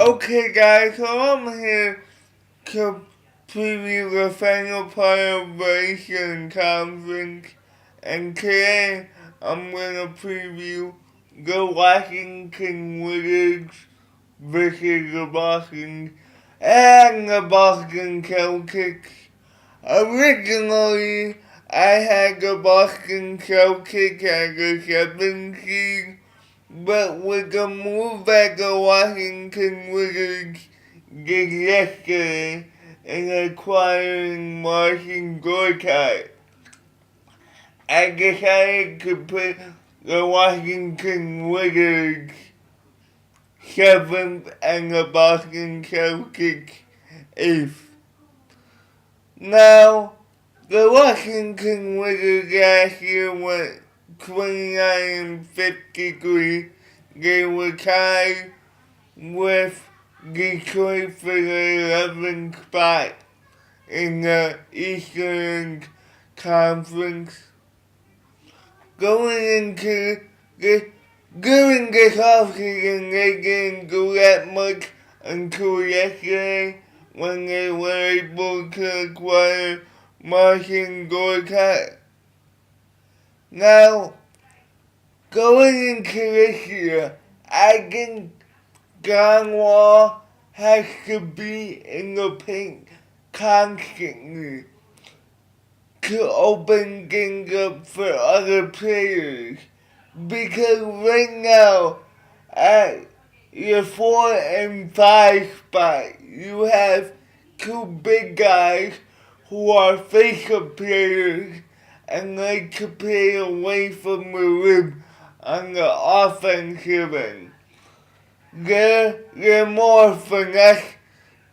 Okay, guys, so I'm here to preview the final part of the Eastern Conference, and today I'm going to preview the Washington Wizards versus the Boston Celtics. Originally, I had the Boston Celtics as a 7 seed, but with the move that the Washington Wizards did yesterday in acquiring Marcin Gortat, I decided to put the Washington Wizards 7th and the Boston Celtics 8th. Now, the Washington Wizards last year went 29-53. They were tied with Detroit for the 11th spot in the Eastern Conference. Going into during this offseason, they didn't do that much until yesterday when they were able to acquire Marcin Gortat. Now, going into this year, I think John Wall has to be in the paint constantly to open things up for other players. Because right now, at your 4 and 5 spot, you have two big guys who are face-up players and like to play away from the rim on the offensive end. They're more finesse.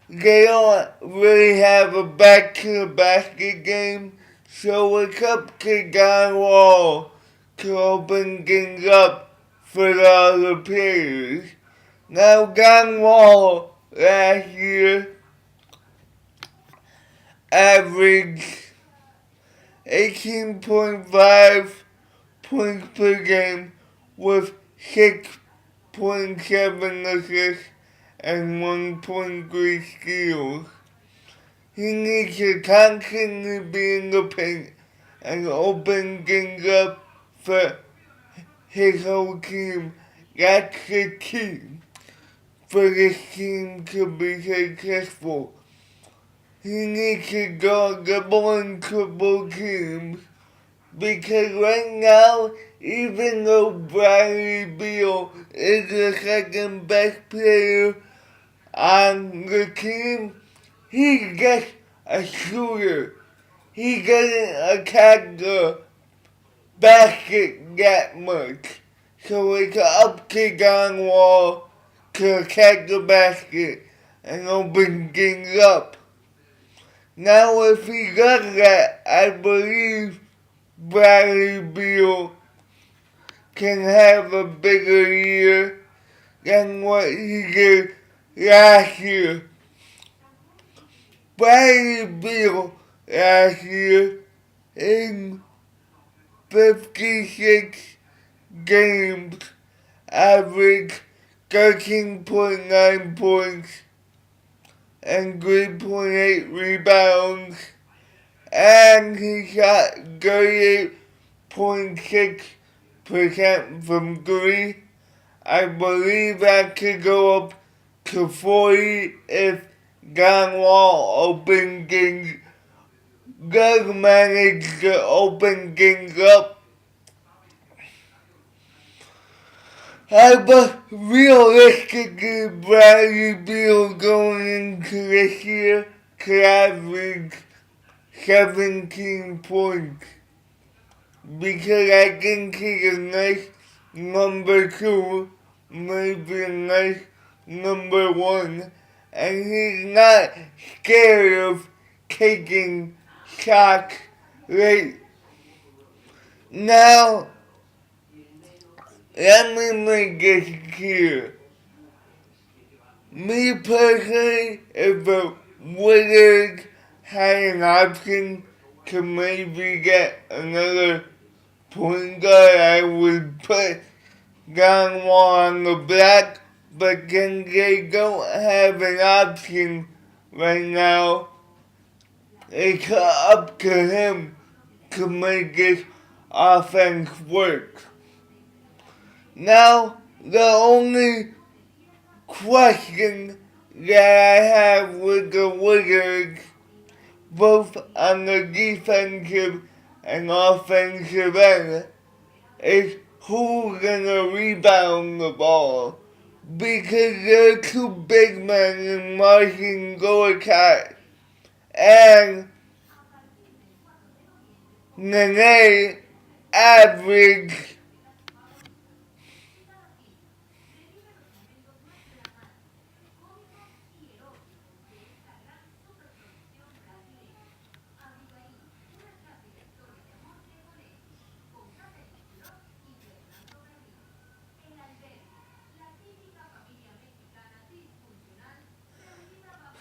They don't really have a back-to-the-basket game, so it's up to John Wall to open things up for the other players. Now, John Wall last year averaged 18.5 points per game with 6.7 assists and 1.3 steals. He needs to constantly be in the paint and open things up for his whole team. That's the key for this team to be successful. He needs to go double and triple teams because right now, even though Bradley Beal is the second best player on the team, he's just a shooter. He doesn't attack the basket that much. So it's up to John Wall to attack the basket and open things up. Now if he does that, I believe Bradley Beal can have a bigger year than what he did last year. Bradley Beal last year in 56 games averaged 13.9 points and 3.8 rebounds, and he shot 38.6% from 3. I believe that could go up to 40 if John Wall does manage to open things up. But realistically, Bradley Beal going into this year could average 17 points. Because I think he's a nice number 2, maybe a nice number 1, and he's not scared of taking shots late. Now, let me make this clear. Me personally, if the Wizards had an option to maybe get another point guard, I would put John Wall on the block, but then they don't have an option right now. It's up to him to make this offense work. Now, the only question that I have with the Wizards, both on the defensive and offensive end, is who's gonna rebound the ball. Because there are two big men in Martin Gortat and Nene average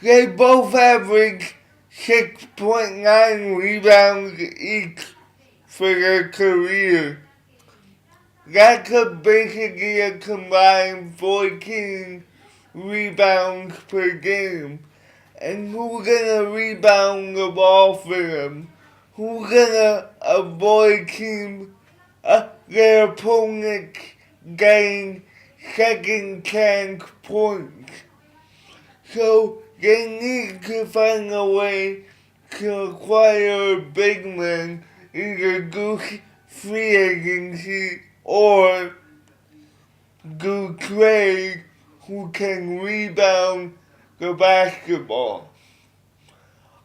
they both average 6.9 rebounds each for their career. That's basically a combined 14 rebounds per game. And who's gonna rebound the ball for them? Who's gonna avoid their opponent getting second chance points? So they need to find a way to acquire a big man, either do free agency or do trade who can rebound the basketball.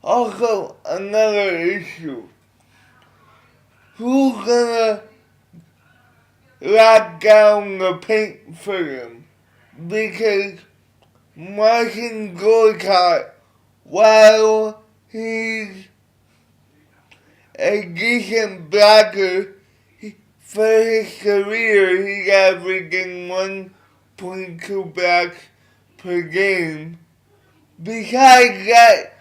Also, another issue. Who's gonna lock down the paint for them? Because Martin Gortat, while he's a decent blocker, for his career he's averaging 1.2 blocks per game. Besides that,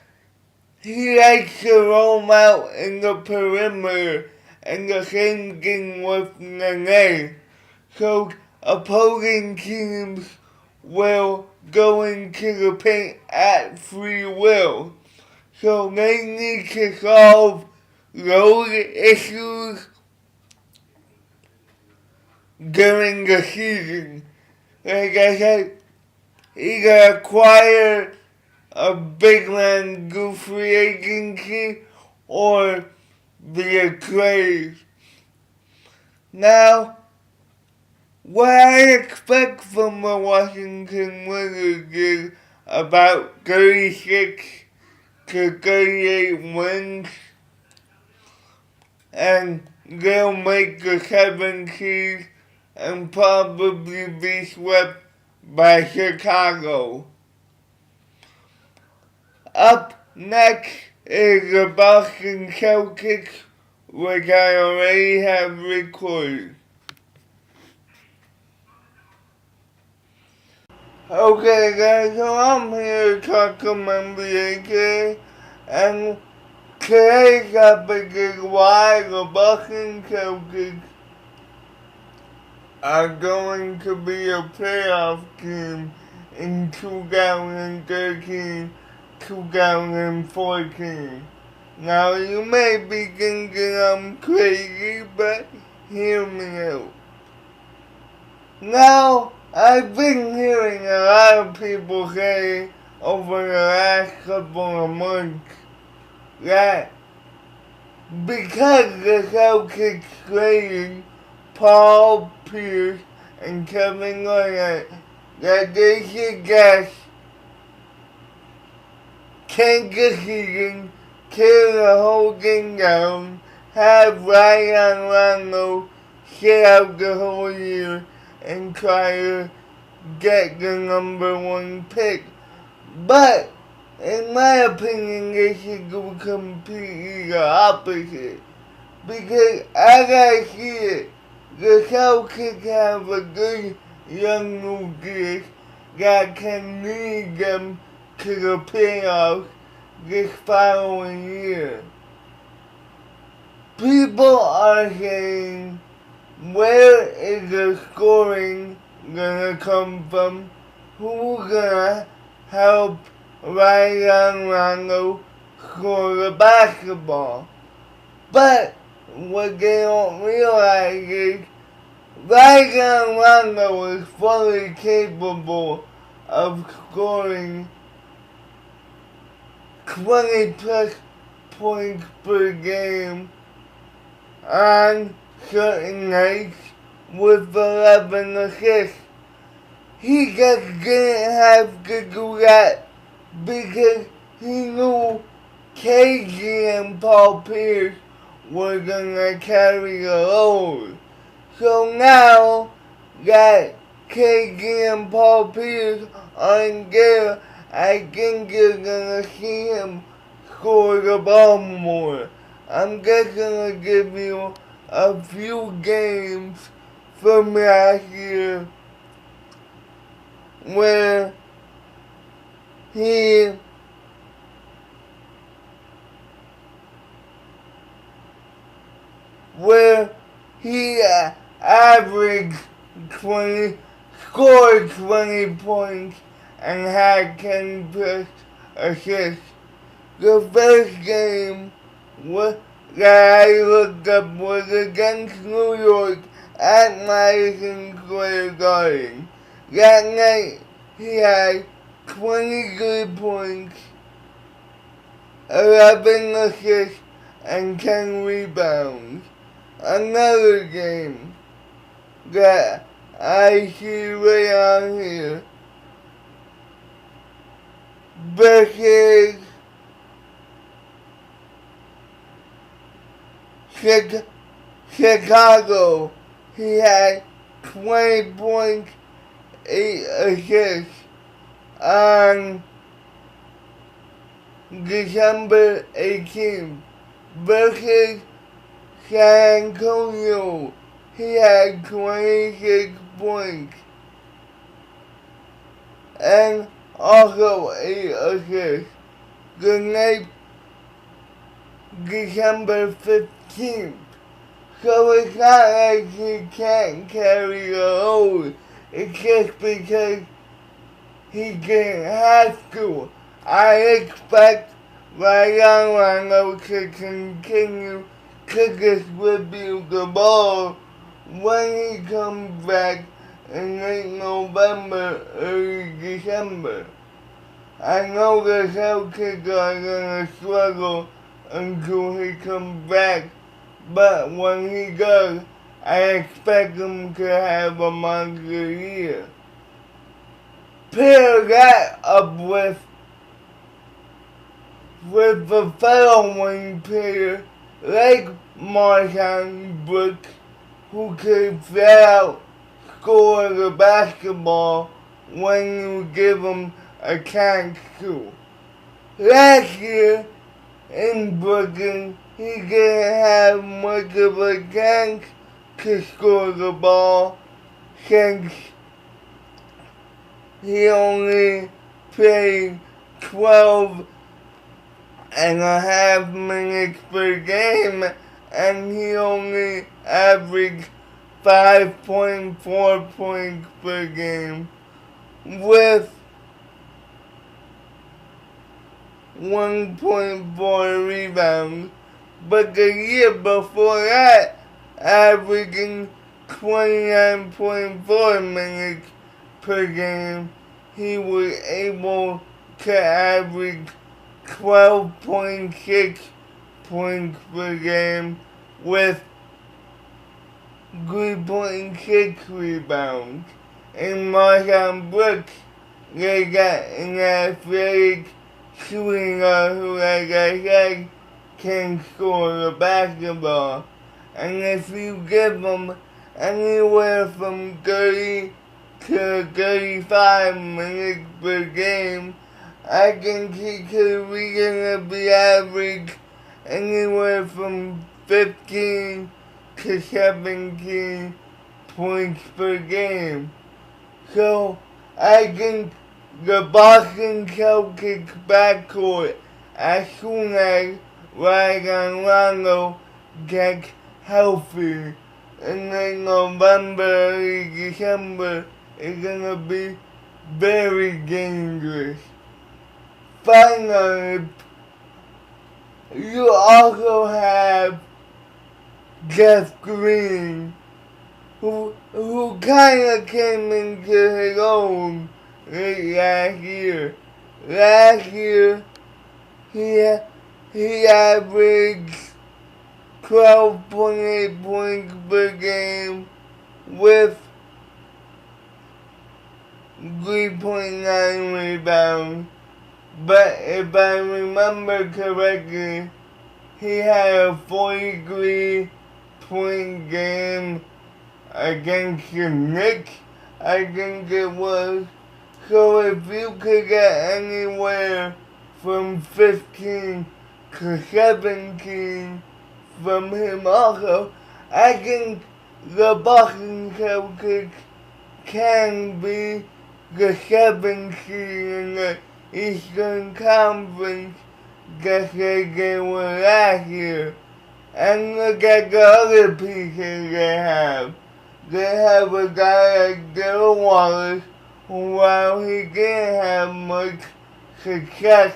he likes to roam out in the perimeter, and the same thing with Nene. So opposing teams will go into the paint at free will. So they need to solve those issues during the season. Like I said, either acquire a big man do free agency or be a trade. Now, what I expect from the Washington Wizards is about 36 to 38 wins, and they'll make the 7th seed and probably be swept by Chicago. Up next is the Boston Celtics, which I already have recorded. Okay guys, so I'm here to talk about NBA today, and today's topic is why the Boston Celtics are going to be a playoff team in 2013-2014. Now you may be thinking I'm crazy, but hear me out. Now, I've been hearing a lot of people say over the last couple of months that because the Celtics traded Paul Pierce and Kevin Garnett, that they should just tank the season, tear the whole thing down, have Rajon Rondo sit out the whole year, and try to get the #1 pick. But, in my opinion, they should do completely the opposite. Because, as I see it, the Celtics have a good young nucleus that can lead them to the playoffs this following year. People are saying, where is the scoring gonna come from? who's gonna help Ryan Rondo score the basketball. But what they don't realize is Ryan Rondo is fully capable of scoring 20 plus points per game on certain nights with 11 assists. He just didn't have to do that because he knew KG and Paul Pierce were gonna carry the load. So now that KG and Paul Pierce aren't there, I think you're gonna see him score the ball more. I'm just gonna give you a few games from last year where he averaged 20, scored 20 points and had 10 plus assists. The first game that I looked up was against New York at Madison Square Garden. That night he had 23 points, 11 assists, and 10 rebounds. Another game that I see right on here versus Chicago. He had 20 points, 8 assists on December 18th versus San Antonio. He had 26 points and also 8 assists. The night December 15th. So it's not like he can't carry the load. It's just because he didn't have to. I expect Ryan Rondo to continue to distribute the ball when he comes back in late November, early December. I know the Celtics are gonna struggle until he comes back, but when he does, I expect him to have a monster year. Pair that up with the following player like Marshawn Brooks, who could flat out score the basketball when you give him a chance to. Last year in Brooklyn, he didn't have much of a chance to score the ball since he only played 12.5 minutes per game, and he only averaged 5.4 points per game with 1.4 rebounds. But the year before that, averaging 29.4 minutes per game, he was able to average 12.6 points per game with 3.6 rebounds. And Marshawn Brooks, they got an athletic shooting guard who, like I said, can score the basketball. And if you give him anywhere from 30 to 35 minutes per game, I think he could reasonably average anywhere from 15 to 17 points per game. So I think the Boston Celtics backcourt, as soon as Ryan Rondo gets healthy in late November, early December, is gonna be very dangerous. Finally, you also have Jeff Green, who kind of came into his own last year. Last year, he averaged 12.8 points per game with 3.9 rebounds. But if I remember correctly, he had a 43-point game against the Knicks, I think it was. So if you could get anywhere from 15 to 17 from him also, I think the Boston Celtics can be the 7th seed in the Eastern Conference just like they were last year. And look at the other pieces they have. They have a guy like Bill Wallace, who while he didn't have much success,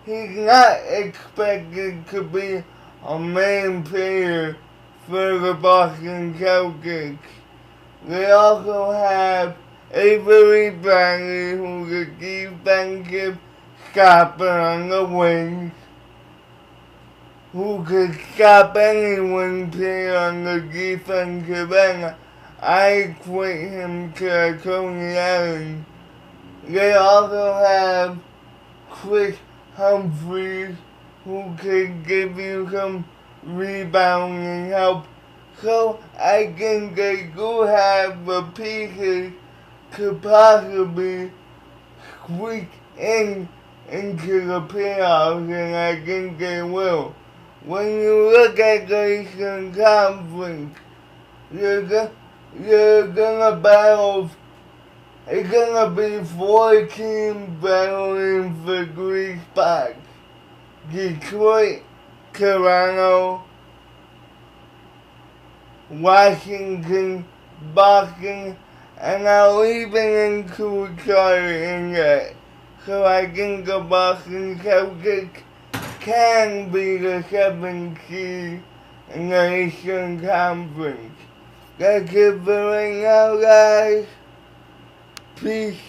he's not expected to be a main player for the Boston Celtics. They also have Avery Bradley, who's a defensive stopper on the wings, who could stop anyone playing on the defensive end. I equate him to Tony Allen. They also have Chris Humphries, who could give you some rebounding help. So I think they do have the pieces to possibly squeak into the playoffs, and I think they will. When you look at the Eastern Conference, you're gonna battle. It's gonna be 4 teams battling for 3 spots: Detroit, Toronto, Washington, Boston, and I'll even include Charlotte in that. So I think the Boston Celtics can be the 7th seed in the Eastern Conference. That's it for right now, guys. Peace.